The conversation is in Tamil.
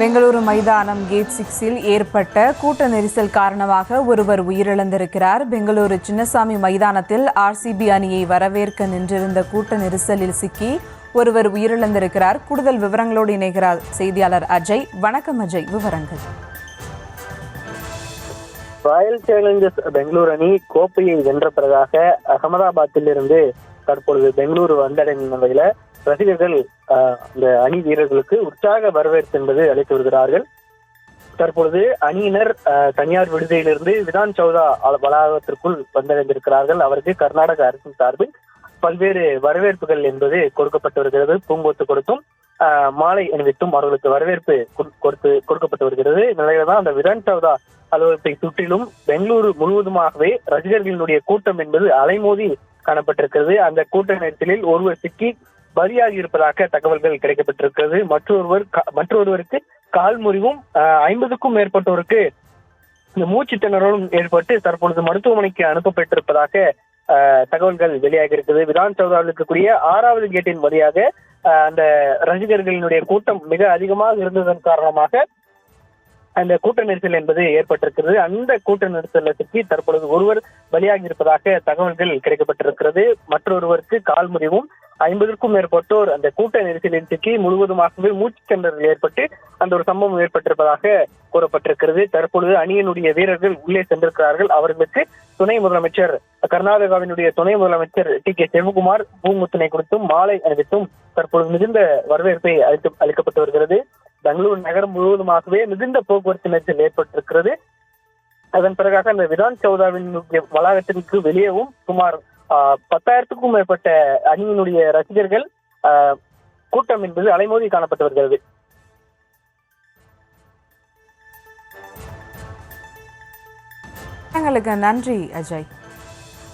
பெங்களூரு மைதானம் கேட் 6-இல் ஏற்பட்ட கூட்ட நெரிசல் காரணமாக ஒருவர் உயிரிழந்திருக்கிறார். பெங்களூரு சின்னசாமி மைதானத்தில் ஆர்சிபி அணியை வரவேற்க நின்றிருந்த கூட்ட நெரிசலில் சிக்கி ஒருவர் உயிரிழந்திருக்கிறார். கூடுதல் விவரங்களோடு இணைகிறார் செய்தியாளர் அஜய். வணக்கம் அஜய், விவரங்கள். ராயல் சேலஞ்சர்ஸ் பெங்களூரு அணி கோப்பையை வென்ற பிறகாக அகமதாபாத்தில் இருந்து தற்பொழுது பெங்களூரு வந்தடைந்த நிலையில ரசிகர்கள் இந்த அணி வீரர்களுக்கு உற்சாக வரவேற்பு என்பது அளித்து வருகிறார்கள். தற்பொழுது அணியினர் தனியார் விடுதியிலிருந்து விதான் சௌதா வளாகத்திற்குள் வந்தடைந்திருக்கிறார்கள். அவருக்கு கர்நாடக அரசின் சார்பில் பல்வேறு வரவேற்புகள் என்பது கொடுக்கப்பட்டு வருகிறது. பூங்கொத்து கொடுத்தும் மாலை அணிவித்தும் அவர்களுக்கு வரவேற்பு கொடுக்கப்பட்டு வருகிறது. நிலையில தான் அந்த விதான் சௌதா அலுவலகத்தை சுற்றிலும் பெங்களூரு முழுவதுமாகவே ரசிகர்களினுடைய கூட்டம் என்பது அலைமோதி காணப்பட்டிருக்கிறது. அந்த கூட்ட நெரிசலில் ஒருவர் சிக்கி பலியாகி இருப்பதாக தகவல்கள் கிடைக்கப்பட்டிருக்கிறது. மற்றொருவருக்கு கால் முறிவும் 50க்கும் மேற்பட்டோருக்கு இந்த மூச்சு திணறலும் ஏற்பட்டு தற்பொழுது மருத்துவமனைக்கு அனுப்பப்பட்டிருப்பதாக தகவல்கள் வெளியாகி இருக்குது. விதான் சௌதாவில் இருக்கக்கூடிய 6வது கேட்டின் வழியாக அந்த ரசிகர்களினுடைய கூட்டம் மிக அதிகமாக இருந்ததன் காரணமாக அந்த கூட்ட நெரிசல் என்பது ஏற்பட்டிருக்கிறது. அந்த கூட்ட நெரிசலை சிக்கி தற்பொழுது ஒருவர் பலியாகி இருப்பதாக தகவல்கள் கிடைக்கப்பட்டிருக்கிறது. மற்றொருவருக்கு கால் முறிவும் 50க்கும் மேற்பட்டோர் அந்த கூட்ட நெரிசலில் சிக்கி முழுவதுமாகவே மூச்சு திணறல் ஏற்பட்டு அந்த ஒரு சம்பவம் ஏற்பட்டிருப்பதாக கூறப்பட்டிருக்கிறது. தற்பொழுது அணியினுடைய வீரர்கள் உள்ளே சென்றிருக்கிறார்கள். அவர்களுக்கு துணை முதலமைச்சர் கர்நாடகாவினுடைய துணை முதலமைச்சர் டி.கே. சிவகுமார் பூமுத்தினை கொடுத்தும் மாலை அணிவித்தும் தற்பொழுது மிகுந்த வரவேற்பை அளிக்கப்பட்டு வருகிறது. பெங்களூரு நகரம் முழுவதுமாகவே மிகுந்த போக்குவரத்து நெரிசல் ஏற்பட்டிருக்கிறது. அதன் பிறகாக அந்த விதான் சௌதாவின் வளாகத்திற்கு வெளியேவும் சுமார் 10,000க்கும் மேற்பட்ட அணியினுடைய ரசிகர்கள் கூட்டம் என்பது அலைமோதி காணப்பட்டு வருகிறது. நன்றி அஜய்.